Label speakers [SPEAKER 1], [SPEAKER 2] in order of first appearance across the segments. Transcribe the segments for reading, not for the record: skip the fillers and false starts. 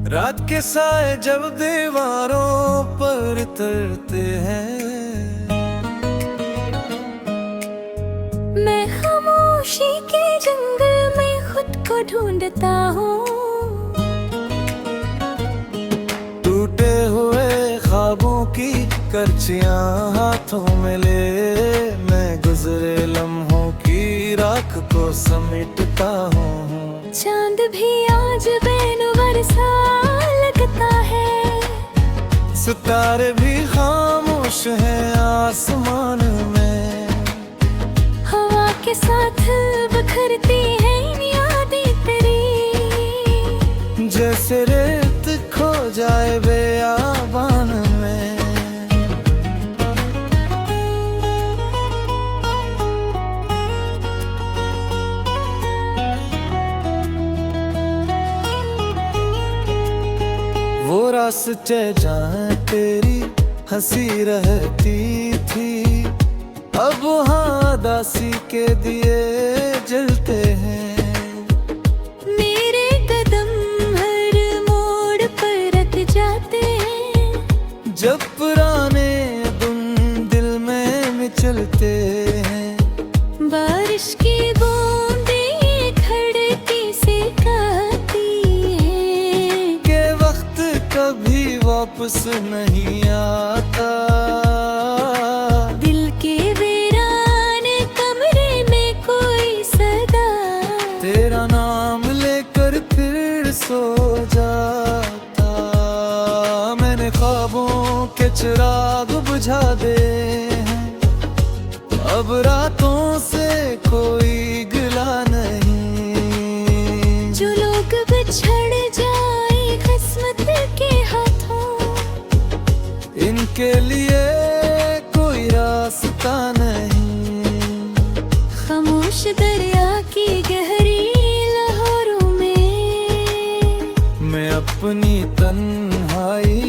[SPEAKER 1] रात के साए जब दीवारों पर तरते हैं,
[SPEAKER 2] मैं खामोशी के जंगल में खुद को ढूंढता हूँ।
[SPEAKER 1] टूटे हुए ख्वाबों की करचियां हाथों में ले, मैं गुजरे लम्हों की राख को समेटता हूँ।
[SPEAKER 2] चांद भी आज बेनुवर सा लगता है,
[SPEAKER 1] सितारे भी खामोश हैं आसमान में।
[SPEAKER 2] हवा के साथ बिखरती है यादें तेरी,
[SPEAKER 1] जैसे रेत खो जाए बेआबान में। वो रास्ते जहाँ तेरी हंसी रहती थी, अब वहाँ दासी के दिए जलते हैं।
[SPEAKER 2] मेरे कदम हर मोड़ पर रख जाते हैं,
[SPEAKER 1] जब पुराने दिन दिल में मिचलते हैं।
[SPEAKER 2] बारिश की बूंदें खड़की से कहती हैं
[SPEAKER 1] के वक्त कभी वापस नहीं आता।
[SPEAKER 2] दिल के वीराने कमरे में कोई सदा
[SPEAKER 1] तेरा नाम लेकर फिर सो जाता। मैंने ख्वाबों के चिराग बुझा दे हैं, अब रातों से कोई गिला नहीं।
[SPEAKER 2] जो लोग बिछड़ जाए किस्मत के हाथों,
[SPEAKER 1] इनके लिए कोई रास्ता नहीं।
[SPEAKER 2] खामोश दरिया की गहरी लहरों में
[SPEAKER 1] मैं अपनी तन्हाई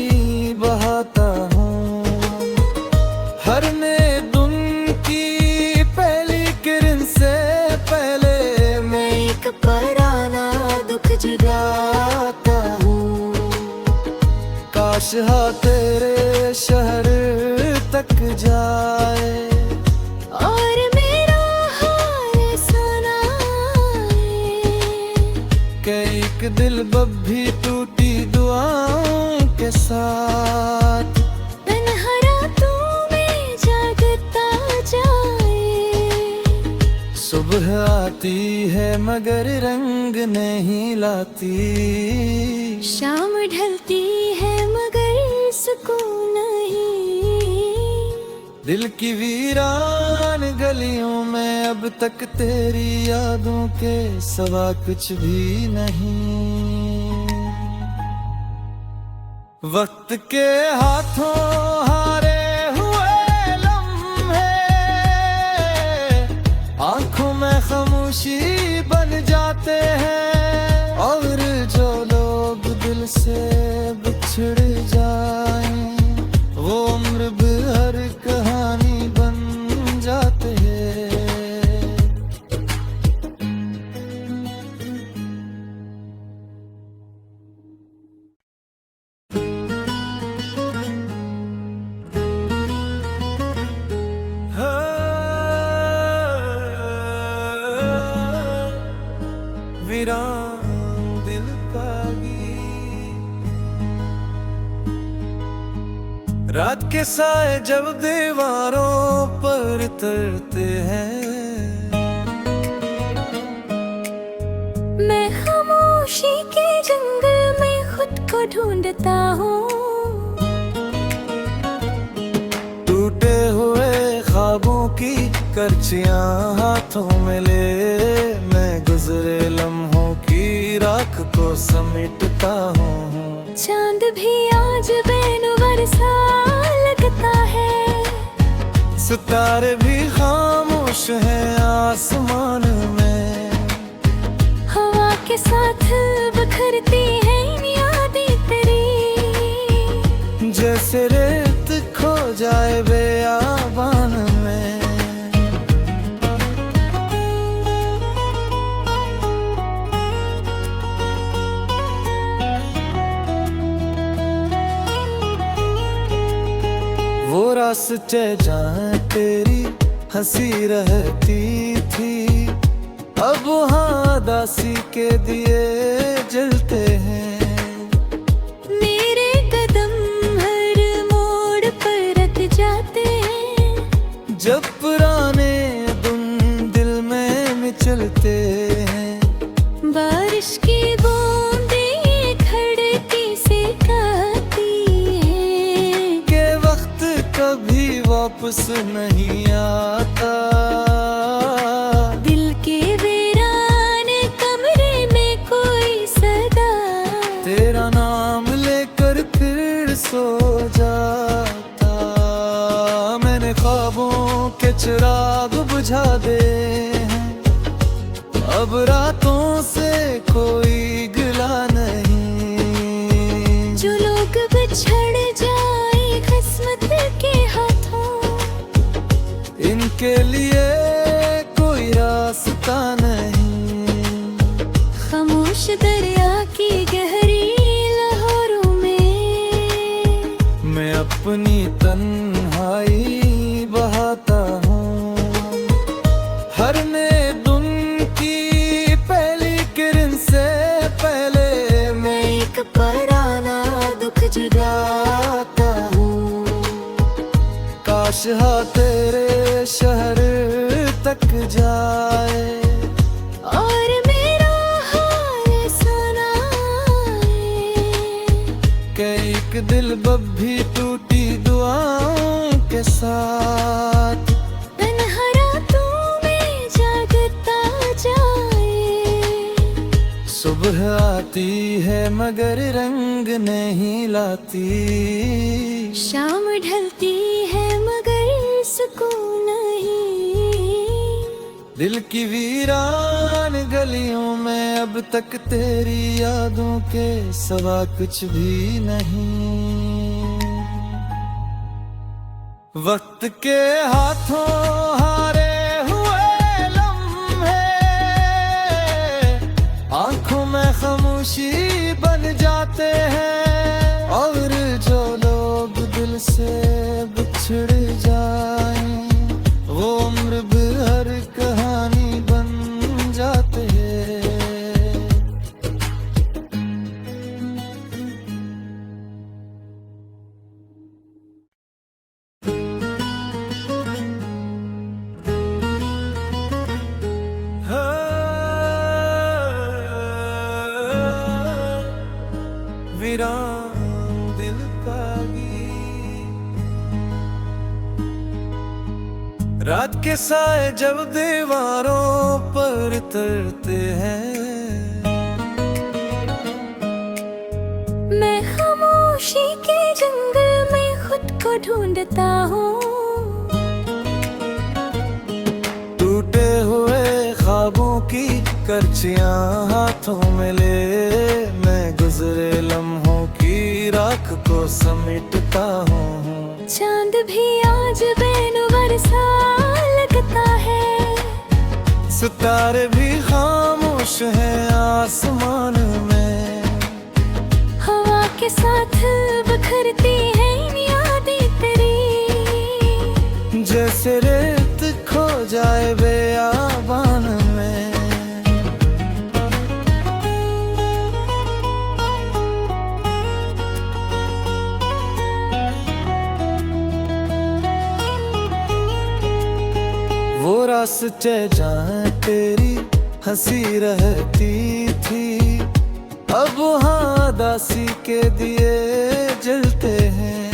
[SPEAKER 1] बहाता हूँ। हर नए दिन की पहली किरण से पहले मैं एक पुराना दुख जगाता हूँ। काश हाँ तेरे शहर तक जाए
[SPEAKER 2] और मेरा हाल सुनाए
[SPEAKER 1] कि एक दिल बब्भी टूटी दुआओं के साथ
[SPEAKER 2] तन्हा रातों में जागता जाए।
[SPEAKER 1] सुबह आती है मगर रंग नहीं लाती,
[SPEAKER 2] शाम ढलती है मगर सुकून नहीं।
[SPEAKER 1] दिल की वीरान गलियों में अब तक तेरी यादों के सिवा कुछ भी नहीं। वक्त के हाथों हारे हुए लम्हे आंखों में खामोशी बन जाते हैं। और जो लोग दिल से बिछड़ जाएं, वो उम्र भर कहानी बन जाते हैं। वीरान दिल पागी रात के साए जब दीवारों पर तरते हैं,
[SPEAKER 2] मैं खामोशी के जंगल में खुद को ढूंढता हूँ।
[SPEAKER 1] टूटे हुए ख्वाबों की करचियां हाथों में ले, मैं गुजरे लम्हों की राख को समेटता हूँ।
[SPEAKER 2] चांद भी आज बेनुवर सा लगता है,
[SPEAKER 1] सितारे भी खामोश हैं आसमान में।
[SPEAKER 2] हवा के साथ बिखरती है यादें तेरी,
[SPEAKER 1] जैसे रेत खो जाए बेआबान में। रास्ते जहाँ तेरी हंसी रहती थी, अब वहाँ दासी के दिए जलते हैं।
[SPEAKER 2] मेरे कदम हर मोड़ पर रख जाते हैं,
[SPEAKER 1] जब पुराने दिन दिल में मिचलते हैं।
[SPEAKER 2] बारिश की बूंदें खड़की से कहती हैं
[SPEAKER 1] के वक्त कभी वापस नहीं आता।
[SPEAKER 2] दिल के वीराने कमरे में कोई सदा
[SPEAKER 1] तेरा नाम लेकर फिर सो जाता। मैंने ख्वाबों के चिराग बुझा दे हैं, अब रातों से कोई गिला नहीं।
[SPEAKER 2] जो लोग बिछड़ जाए किस्मत के हाथों,
[SPEAKER 1] इनके लिए कोई रास्ता नहीं।
[SPEAKER 2] खामोश दरिया की गहरी लहरों में
[SPEAKER 1] मैं अपनी तन्हाई बहाता हूँ। हर नए दिन की पहली किरण से पहले मैं एक पुराना दुख जगाता हूँ। काश हाँ तेरे शहर तक जाए
[SPEAKER 2] और मेरा हाल सुनाए
[SPEAKER 1] कि एक दिल बब्भी टूटी दुआओं के साथ
[SPEAKER 2] तन्हा रातों में जागता जाए।
[SPEAKER 1] सुबह आती है मगर रंग नहीं लाती।
[SPEAKER 2] शाम ढलती है मगर सुकून नहीं।
[SPEAKER 1] दिल की वीरान गलियों में अब तक तेरी यादों के सिवा कुछ भी नहीं। वक्त के हाथों हारे हुए लम्हे आंखों में खामोशी बन जाते हैं। और जो लोग दिल से बिछड़ जाएं, वो उम्र भर कहानी बन जाते हैं। वीरान दिल का गीत। रात के साए जब दीवारों पर तरते हैं,
[SPEAKER 2] मैं खामोशी के जंगल में खुद को ढूंढता हूँ।
[SPEAKER 1] टूटे हुए ख्वाबों की करचियां हाथों में ले मैं गुजरे लम्हों की राख को समेटता हूँ।
[SPEAKER 2] चांद भी आज बेनवर सा लगता है,
[SPEAKER 1] सितारे भी खामोश हैं आसमान में।
[SPEAKER 2] हवा के साथ बिखरती है यादें तेरी,
[SPEAKER 1] जैसे रेत खो जाए बेआबान में। वो रास्ते जहाँ तेरी हंसी रहती थी, अब वहाँ दासी के दिए जलते हैं।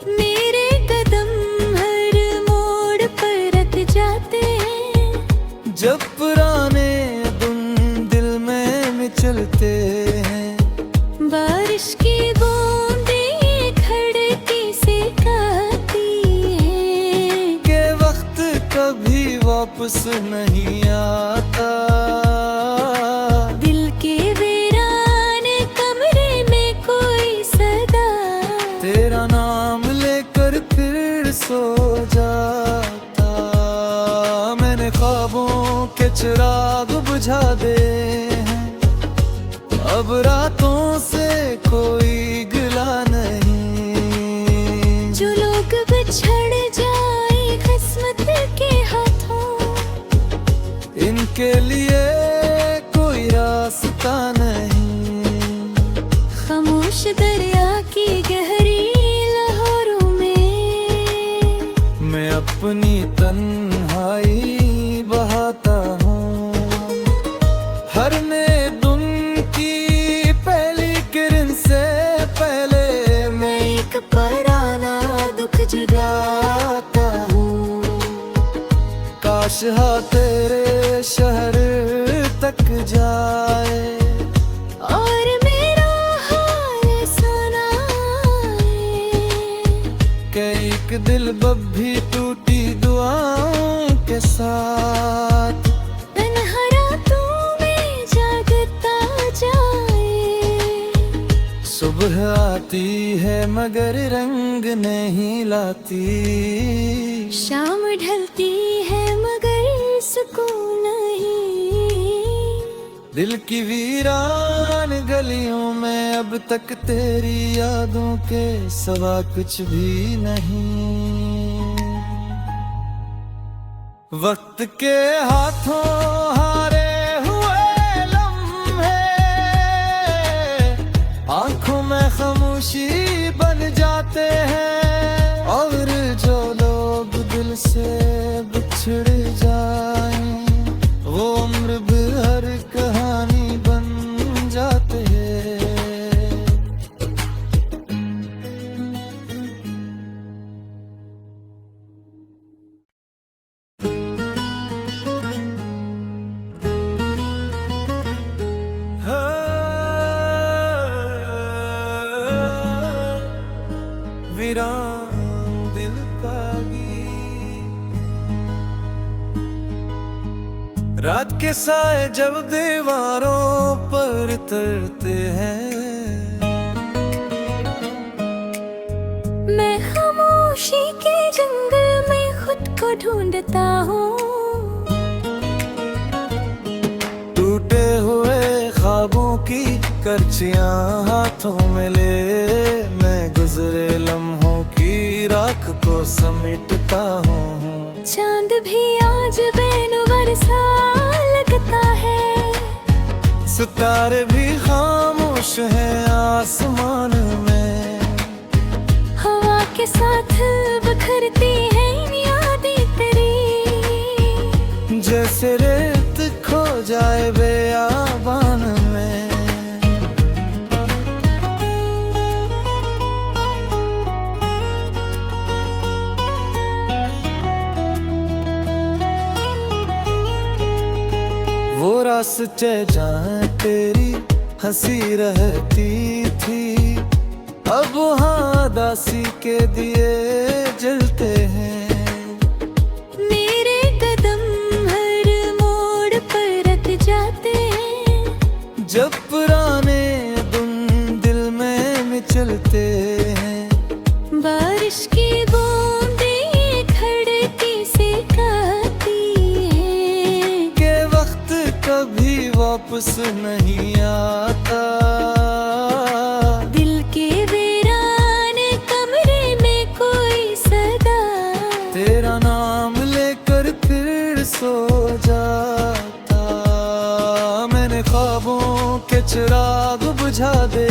[SPEAKER 2] मेरे कदम हर मोड़ पर रख जाते हैं,
[SPEAKER 1] जब पुराने दिन दिल में मिचलते हैं।
[SPEAKER 2] बारिश की बूंदें खड़की से कहती हैं
[SPEAKER 1] के वक्त कभी वापस नहीं आता।
[SPEAKER 2] दिल के वीराने कमरे में कोई सदा
[SPEAKER 1] तेरा नाम लेकर फिर सो जाता। मैंने ख्वाबों के चिराग बुझा दे हैं, अब रातों से कोई गिला नहीं।
[SPEAKER 2] जो लोग बिछड़ जाए किस्मत के हाथों,
[SPEAKER 1] इनके लिए कोई रास्ता नहीं।
[SPEAKER 2] खामोश दरिया की गहरी लहरों में
[SPEAKER 1] मैं अपनी तन्हाई बहाता हूँ। हर नए दिन की पहली किरण से पहले
[SPEAKER 2] मैं एक पुराना दुख जगाता हूँ।
[SPEAKER 1] काश हाँ तेरे शहर तक जाए
[SPEAKER 2] और मेरा हाल सुनाए
[SPEAKER 1] कि एक दिल बब्भी टूटी दुआओं के साथ
[SPEAKER 2] तन्हा रातों में जागता जाए।
[SPEAKER 1] सुबह आती है मगर रंग नहीं लाती,
[SPEAKER 2] शाम ढलती है मगर सुकून नहीं।
[SPEAKER 1] दिल की वीरान गलियों में अब तक तेरी यादों के सिवा कुछ भी नहीं। वक्त के हाथों हारे हुए लम्हे आंखों में खामोशी बन जाते हैं, और जो लोग दिल से बिछड़ जाएं वो उम्र भर कहानी बन जाते हैं। वीरान दिल का गीत, रात के साए जब दीवारों पर तरते हैं,
[SPEAKER 2] मैं खामोशी के जंगल में खुद को ढूंढता हूँ।
[SPEAKER 1] टूटे हुए ख्वाबों की करचियां हाथों में ले मैं गुजरे लम्हों की राख को समेटता हूँ।
[SPEAKER 2] चांद भी आज बेनवर सा लगता है,
[SPEAKER 1] सितारे भी खामोश हैं आसमान में,
[SPEAKER 2] हवा के साथ बिखरती हैं यादें तेरी,
[SPEAKER 1] जैसे रेत खो जाए बेआबान में। वो रास्ते जहाँ तेरी हंसी रहती थी, अब वहाँ दासी के दिए जलते हैं।
[SPEAKER 2] मेरे कदम हर मोड़ पर रख जाते हैं,
[SPEAKER 1] जब पुराने दिन दिल में मिचलते हैं।
[SPEAKER 2] बारिश की बूंदें खड़की से कहती हैं
[SPEAKER 1] के वक्त कभी वापस नहीं आता,
[SPEAKER 2] दिल के वीरान कमरे में कोई सदा
[SPEAKER 1] तेरा नाम लेकर फिर सो जाता। मैंने ख्वाबों के चिराग बुझा दे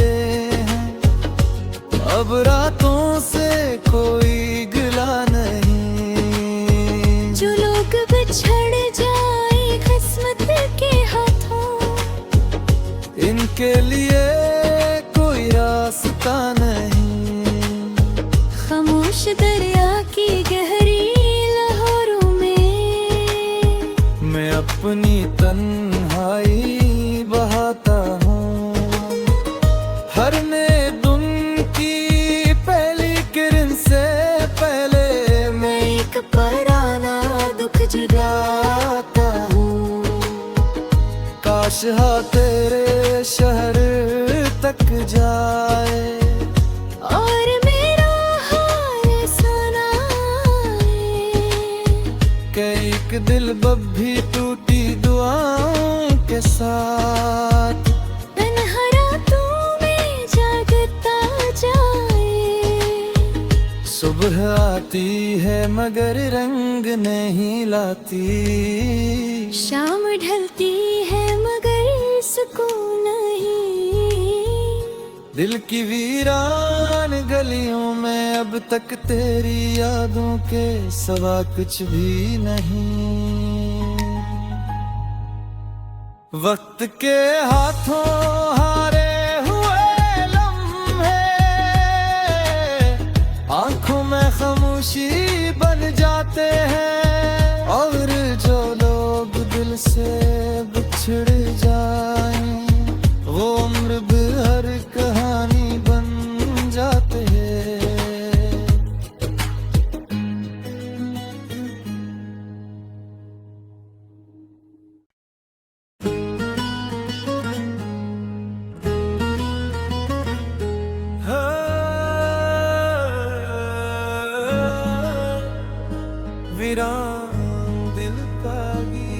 [SPEAKER 1] हैं, अब रातों से कोई गिला नहीं।
[SPEAKER 2] जो लोग बिछड़ जाए किस्मत के हाथों,
[SPEAKER 1] इनके लिए कोई रास्ता नहीं।
[SPEAKER 2] खामोश दरिया की गहरी लहरों में
[SPEAKER 1] मैं अपनी तन्हाई बहाता हूँ। हर नए दिन की पहली किरण से पहले
[SPEAKER 2] मैं एक पुराना दुख जगाता हूँ।
[SPEAKER 1] काश हाँ तेरे शहर तक जाए
[SPEAKER 2] और मेरा हाल सुनाए
[SPEAKER 1] कि एक दिल बब्भी टूटी दुआओं के साथ
[SPEAKER 2] तन्हा रातों में जागता जाए।
[SPEAKER 1] सुबह सुबह आती है मगर रंग नहीं लाती,
[SPEAKER 2] शाम ढलती है मगर सुकून नहीं।
[SPEAKER 1] दिल की वीरान गलियों में अब तक तेरी यादों के सिवा कुछ भी नहीं। वक्त के हाथों हारे हुए लम्हे आंखों में खामोशी बन जाते हैं, और जो लोग दिल से बिछड़ जाएं वो उम्र भर कहानी बन जाते हैं। वीरान दिल पागी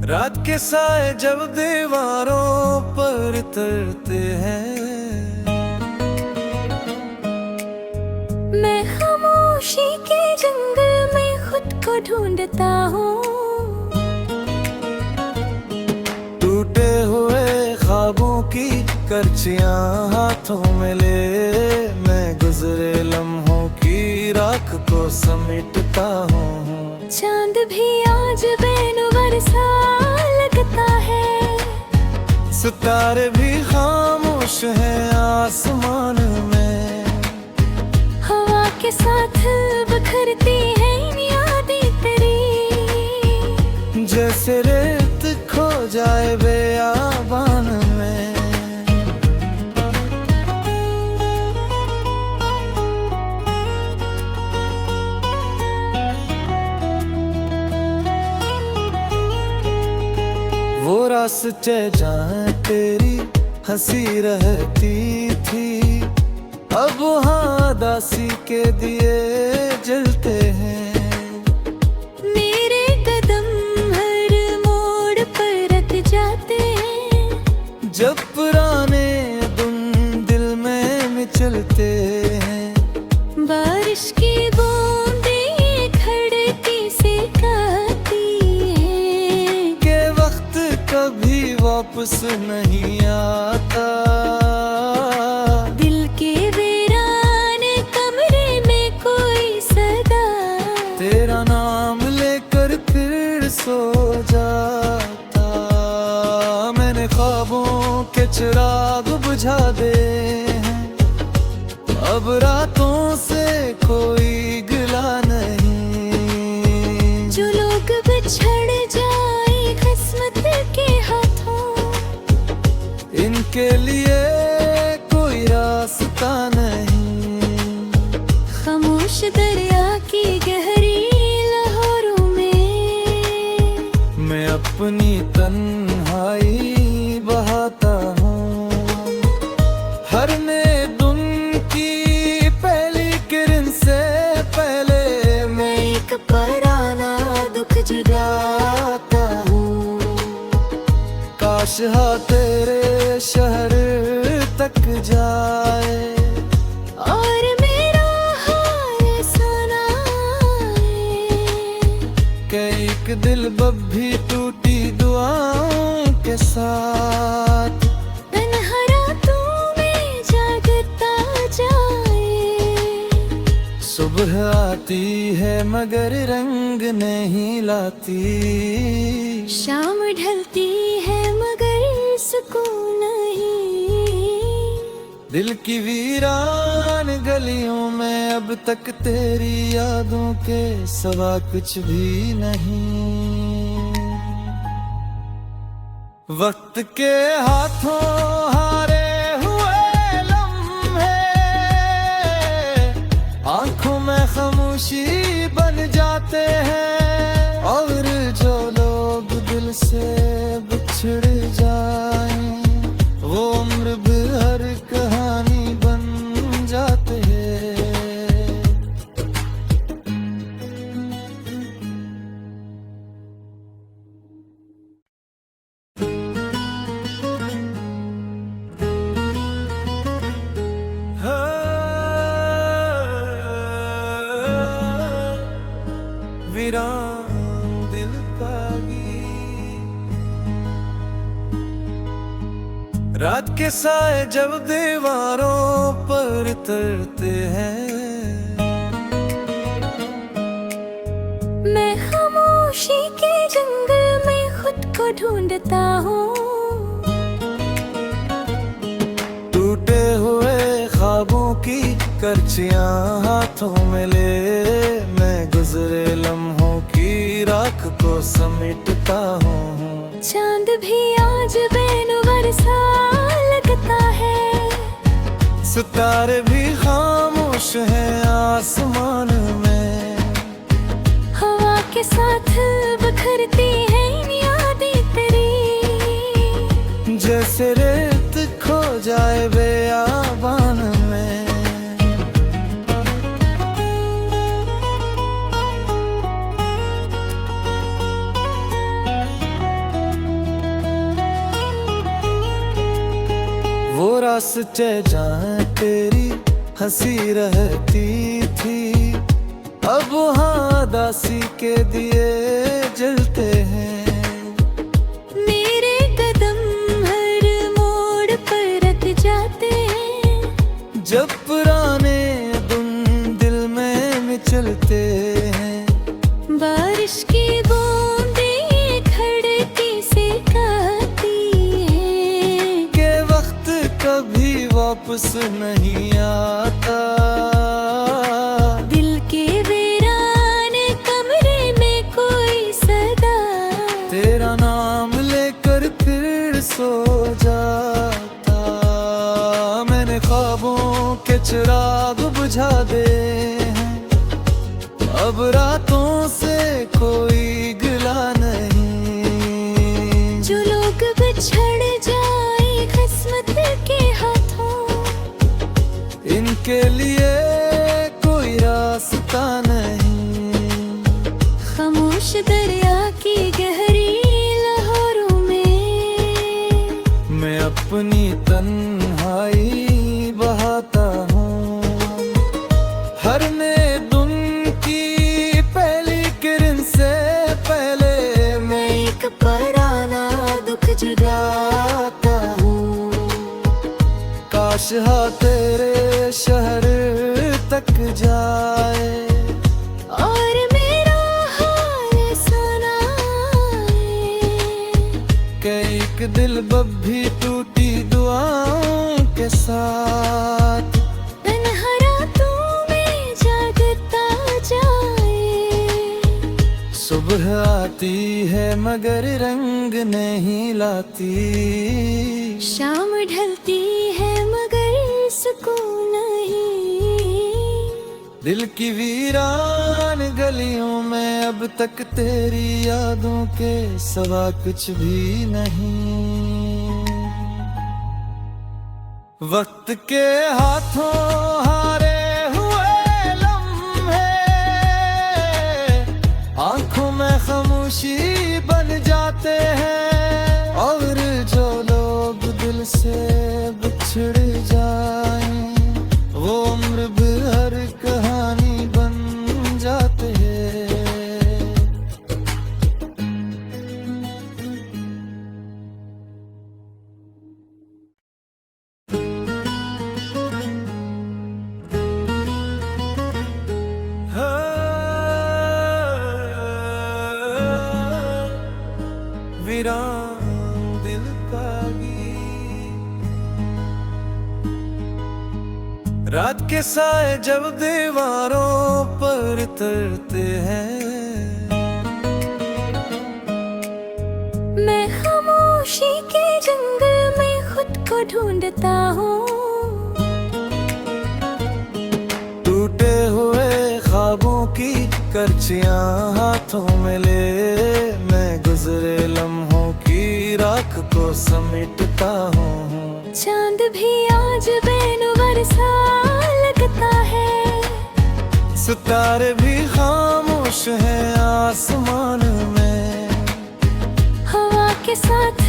[SPEAKER 1] रात के साए जब दीवारों पर तरते हैं,
[SPEAKER 2] मैं खामोशी के जंगल में खुद को ढूंढता हूँ।
[SPEAKER 1] टूटे हुए ख्वाबों की करचियां हाथों में ले मैं गुजरे लम्हों की राख को समेटता हूँ।
[SPEAKER 2] चांद भी आज बेनुवर सा लगता है,
[SPEAKER 1] सितारे भी खामोश हैं आसमान में,
[SPEAKER 2] हवा के साथ बिखरती है यादें तेरी,
[SPEAKER 1] जैसे रेत खो जाए बेआबान में। वो रास्ते जहाँ तेरी हंसी रहती थी, अब वहाँ दासी के दिए जलते हैं।
[SPEAKER 2] मेरे कदम हर मोड़ पर रख जाते हैं,
[SPEAKER 1] जब पुराने दिन दिल में मिचलते हैं।
[SPEAKER 2] बारिश की बूंदें खड़की से कहती हैं
[SPEAKER 1] के वक्त कभी वापस नहीं आता,
[SPEAKER 2] दिल के वीरान कमरे में कोई सदा
[SPEAKER 1] तेरा नाम लेकर फिर सो जाता। मैंने ख्वाबों के चिराग बुझा दे हैं, अब रातों से कोई गिला नहीं।
[SPEAKER 2] जो लोग बिछड़ जाए किस्मत के हाथों,
[SPEAKER 1] इनके लिए कोई रास्ता नहीं।
[SPEAKER 2] खामोश दरिया की गहरी लहरों में
[SPEAKER 1] मैं अपनी तन्हाई बहाता हूँ, हर नए दिन की पहली किरण से पहले मैं एक पुराना दुख जगाता हूँ। काश हाँ तेरे शहर तक जाए
[SPEAKER 2] और मेरा हाल सुनाए,
[SPEAKER 1] कि एक दिल भी टूटी दुआओं के साथ
[SPEAKER 2] तन्हा रातों में जागता जाए।
[SPEAKER 1] सुबह आती है मगर रंग नहीं लाती,
[SPEAKER 2] शाम ढलती है मगर सुकून नहीं।
[SPEAKER 1] दिल की वीरान गलियों में अब तक तेरी यादों के सिवा कुछ भी नहीं। वक्त के हाथों हारे हुए लम्हे आंखों में खामोशी बन जाते हैं, और जो लोग दिल से बिछड़ जाएं वो उम्र भर कहानी बन जाते हैं। रात के साए जब दीवारों पर तरते हैं,
[SPEAKER 2] मैं खामोशी के जंगल में खुद को ढूंढता हूँ।
[SPEAKER 1] टूटे हुए ख्वाबों की करचियां हाथों में ले, मैं गुजरे लम्हों की राख को समेटता हूँ।
[SPEAKER 2] चांद भी आज बेनुवर सा लगता है,
[SPEAKER 1] सितारे भी खामोश हैं आसमान में,
[SPEAKER 2] हवा के साथ बिखरती है यादें तेरी,
[SPEAKER 1] जैसे रेत खो जाए बेआबान में। वो रास्ते जहाँ तेरी हंसी रहती थी, अब वहाँ दासी के दिए जलते हैं।
[SPEAKER 2] मेरे कदम हर मोड़ पर रख जाते हैं,
[SPEAKER 1] जब पुराने दिन दिल में मिचलते हैं।
[SPEAKER 2] बारिश की बूंदें खड़की से कहती हैं
[SPEAKER 1] के वक्त कभी वापस नहीं आता,
[SPEAKER 2] दिल के वीराने कमरे में कोई सदा
[SPEAKER 1] तेरा नाम लेकर फिर सो जाता। मैंने ख्वाबों के चिराग बुझा दे हैं, अब रातों से कोई गिला नहीं।
[SPEAKER 2] जो लोग बिछड़ जाए किस्मत के हाथों,
[SPEAKER 1] इनके लिए कोई रास्ता नहीं।
[SPEAKER 2] खामोश दरिया की गहरी लहरों में
[SPEAKER 1] मैं अपनी तन्हाई बहाता हूँ, हर नए दिन की पहली किरण से पहले मैं एक पुराना दुख जगाता हूँ। काश हाँ तेरे शहर तक जाए
[SPEAKER 2] और मेरा हाल सुनाए,
[SPEAKER 1] कि एक दिल बब्भी टूटी दुआओं के साथ
[SPEAKER 2] तन्हा रातों में जागता जाए।
[SPEAKER 1] सुबह आती है मगर रंग नहीं लाती,
[SPEAKER 2] शाम ढलती है मगर सुकून नहीं।
[SPEAKER 1] दिल की वीरान गलियों में अब तक तेरी यादों के सिवा कुछ भी नहीं। वक्त के हाथों हारे हुए लम्हे आंखों में खामोशी बन जाते हैं, और जो लोग दिल से बिछड़ जाएं वो उम्र भर कहानी बन जाते हैं। वीरान दिल का गीत, रात के साए जब दीवारों पर तरते हैं,
[SPEAKER 2] मैं खामोशी के जंगल में खुद को ढूंढता हूँ।
[SPEAKER 1] टूटे हुए ख्वाबों की करचियां हाथों में ले, मैं गुजरे लम्हों की राख को समेटता हूँ।
[SPEAKER 2] चांद भी आज बेनुवर सा लगता है,
[SPEAKER 1] सितारे भी खामोश हैं आसमान में,
[SPEAKER 2] हवा के साथ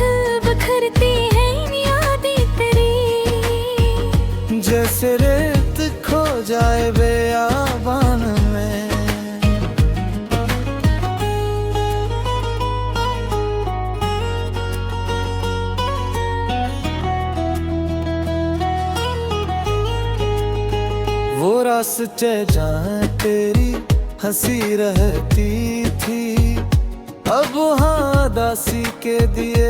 [SPEAKER 2] बिखरती है यादें तेरी,
[SPEAKER 1] जैसे रेत खो जाए बेआबान में। रास्ते जहाँ तेरी हंसी रहती थी, अब वहाँ दासी के दिए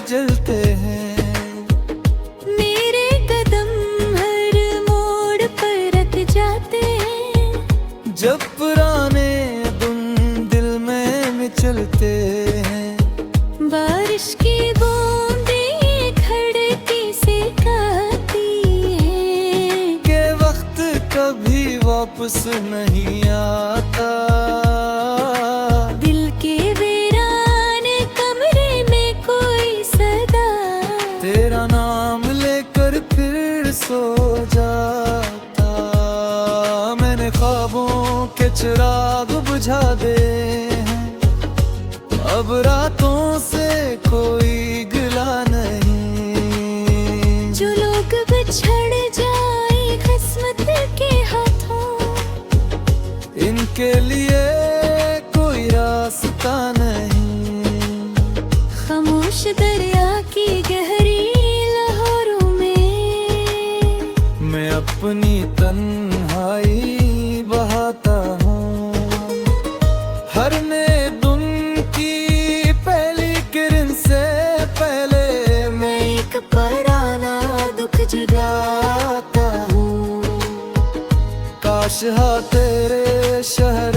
[SPEAKER 1] जलते हैं।
[SPEAKER 2] मेरे कदम हर मोड़ पर रख जाते हैं,
[SPEAKER 1] जब पुराने दिन दिल में मिचलते हैं।
[SPEAKER 2] बारिश की बूंदें खड़की से कहती हैं
[SPEAKER 1] के वक्त कभी वापस नहीं आता।
[SPEAKER 2] दिल के वीराने कमरे में कोई सदा
[SPEAKER 1] तेरा नाम लेकर फिर सो जाता। मैंने ख्वाबों के चिराग बुझा दे हैं, अब रातों से कोई गिला नहीं।
[SPEAKER 2] जो लोग बिछड़ जाए किस्मत के हाथों,
[SPEAKER 1] इनके लिए कोई रास्ता नहीं।
[SPEAKER 2] खामोश दरिया की गहरी लहरों में
[SPEAKER 1] मैं अपनी तन्हाई बहाता हूँ। हर नए दिन की पहली किरण से पहले मैं एक पुराना दुख जगाता हूँ। काश हाँ तेरे शहर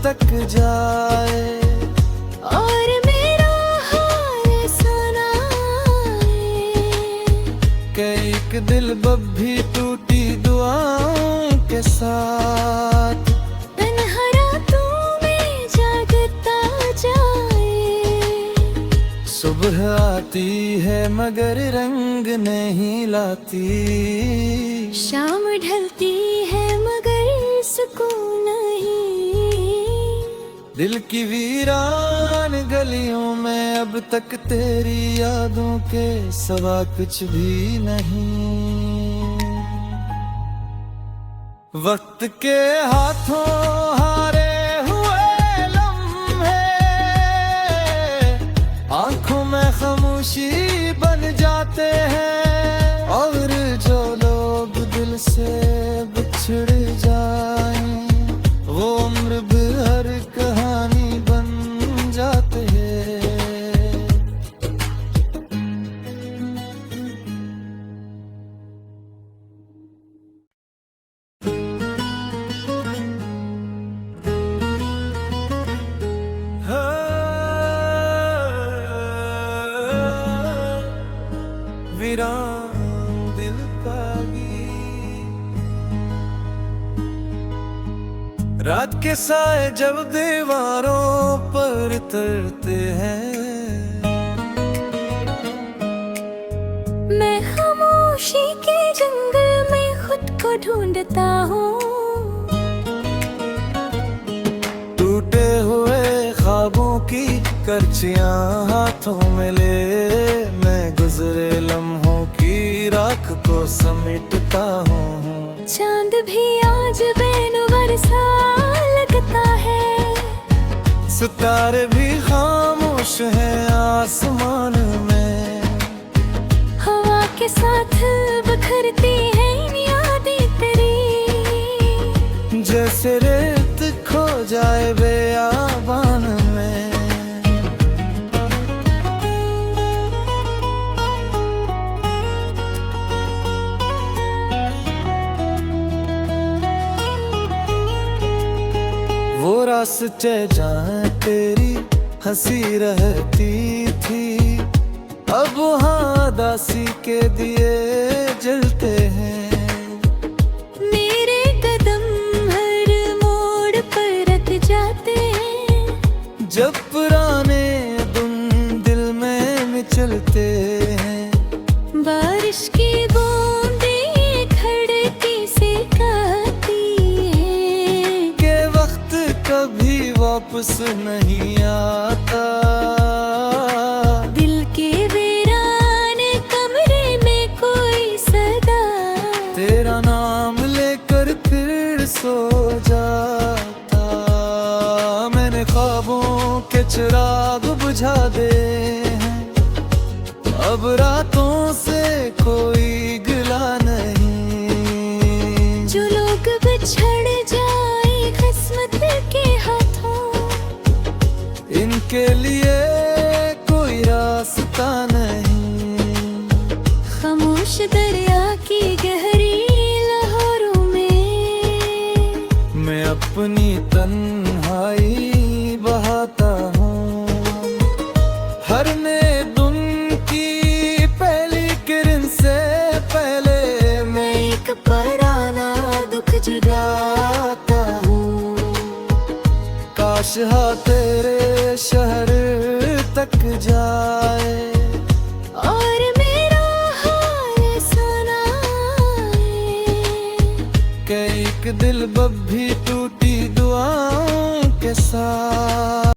[SPEAKER 1] तक जाए
[SPEAKER 2] और मेरा हाल सुनाए
[SPEAKER 1] कि एक दिल बब्भी टूटी दुआओं के साथ
[SPEAKER 2] तन्हा रातों में जागता जाए।
[SPEAKER 1] सुबह आती है मगर रंग नहीं लाती।
[SPEAKER 2] शाम ढलती है मगर सुकून नहीं।
[SPEAKER 1] दिल की वीरान गलियों में अब तक तेरी यादों के सिवा कुछ भी नहीं। वक्त के हाथों हारे हुए लम्हे आंखों में खामोशी बन जाते हैं। और जो लोग दिल से बिछड़ जाएं, वो उम्र भर कहानी बन जाते हैं। वीरान दिल का गीत। रात के साए जब दीवारों पर तरते हैं,
[SPEAKER 2] मैं खामोशी के जंगल में खुद को ढूंढता हूँ।
[SPEAKER 1] टूटे हुए ख्वाबों की करचियां हाथों में ले मैं गुजरे लम्हों की राख को समेटता हूँ।
[SPEAKER 2] चांद भी आज बेनवर सा लगता है,
[SPEAKER 1] सितारे भी खामोश हैं आसमान में।
[SPEAKER 2] हवा के साथ बिखरती है यादें तेरी,
[SPEAKER 1] जैसे रेत खो जाए बेआबान में। वो रास्ते जहाँ तेरी हंसी रहती थी, अब वहाँ दासी के दिए जलते हैं।
[SPEAKER 2] मेरे कदम हर मोड़ पर रख जाते हैं,
[SPEAKER 1] जब पुराने दिन दिल में मिचलते हैं।
[SPEAKER 2] बारिश की बूंदें खड़की से कहती हैं
[SPEAKER 1] के वक्त कभी वापस नहीं आता।
[SPEAKER 2] दिल के वीराने कमरे में कोई सदा
[SPEAKER 1] तेरा नाम लेकर फिर सो जाता। मैंने ख्वाबों के चिराग बुझा दे हैं, अब रातों से कोई गिला नहीं।
[SPEAKER 2] जो लोग
[SPEAKER 1] के लिए कोई रास्ता नहीं।
[SPEAKER 2] खामोश दरिया की गहरी लहरों में
[SPEAKER 1] मैं अपनी तन्हाई बहाता हूँ। हर नए दिन की पहली किरण से पहले मैं एक पुराना दुख जगाता हूँ। काश हाँ तेरे शहर तक जाए
[SPEAKER 2] और मेरा हाल सुनाए
[SPEAKER 1] कि एक दिल बब्भी टूटी दुआओं के साथ।